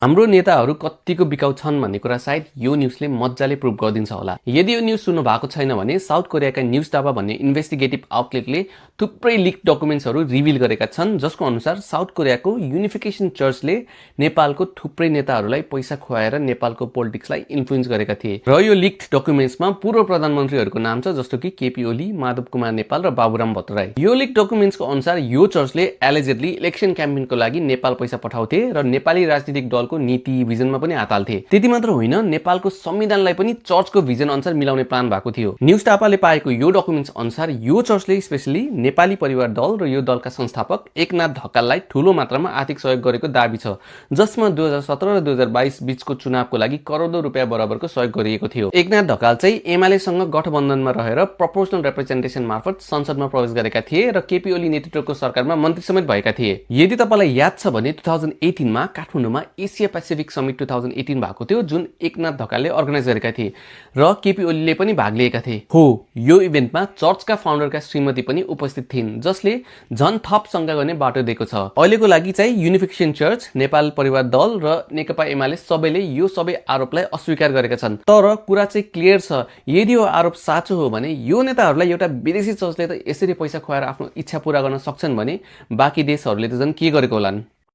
हाम्रो नेताहरू कत्तिको बिकाउ छन् भन्ने कुरा सायद यो न्युजले मजाले प्रुभ गरिदिन्छ होला। यदि यो न्युज सुन्नु भएको छैन भने साउथ कोरियाका न्युज टापा भन्ने इन्भेस्टिगेटिभ आउटलेटले थुप्रै लिक डकुमेन्ट्सहरू रिभिल गरेका छन्, जसको अनुसार साउथ कोरियाको युनिफिकेसन चर्चले नेपालको थुप्रै नेताहरूलाई पैसा खुवाएर नेपालको पोलिटिक्सलाई इन्फ्लुएन्स गरेका थिए र यो लिक्ड डकुमेन्ट्समा पूर्व प्रधानमन्त्रीहरूको नाम छ, जस्तो कि केपी ओली, माधव कुमार नेपाल र बाबुराम भट्टराई। यो लिक डकुमेन्ट्सको अनुसार यो चर्चले एलिजेडली इलेक्सन क्याम्पेनको लागि नेपाल पैसा पठाउँथे र नेपाली राजनीतिक दल नीति भिजनमा पनि हात हाल्थे। त्यति मात्र होइन, नेपालको संविधानलाई पनि चर्चको भिजन अनुसार मिलाउने प्लान भएको थियो। न्युज टापाले पाएको यो डकुमेन्ट्स अनुसार यो चर्चले स्पेशली नेपाली परिवार दल र यो दलका संस्थापक एकनाथ ढकाललाई ठूलो मात्रामा आर्थिक सहयोग गरेको दाबी छ, जसमा 2017 र 2022 बीचको चुनावको लागि करोडौं रुपियाँ बराबरको सहयोग गरिएको थियो। एकनाथ ढकाल चाहिँ एमालेसँग गठबन्धनमा रहेर प्रोपोर्सनल रिप्रेजेन्टेसन मार्फत संसदमा प्रवेश गरेका थिए र केपी ओली नेतृत्वको सरकारमा मन्त्री समेत भएका थिए। यदि तपाईलाई याद छ भने 2018 मा काठमाडौँमा एसिया पेसिफिक समिट 2018 भएको थियो, जुन एकनाथ ढकालले अर्गनाइज गरेका थिए र केपी ओलीले पनि भाग लिएका थिए। हो, यो इभेन्टमा चर्चका फाउन्डरका श्रीमती पनि उपस्थित थिइन्, जसले झन थप शंका गर्ने बाटो दिएको छ। अहिलेको लागि चाहिँ युनिफिकेसन चर्च, नेपाल परिवार दल र नेकपा एमाले सबैले यो सबै आरोपलाई अस्वीकार गरेका छन्। तर कुरा चाहिँ क्लियर छ, यदि यो आरोप साँचो हो भने यो नेताहरूलाई एउटा विदेशी चर्चले त यसरी पैसा खुवाएर आफ्नो इच्छा पूरा गर्न सक्छन् भने बाँकी देशहरूले त झन् के गरेको होलान्।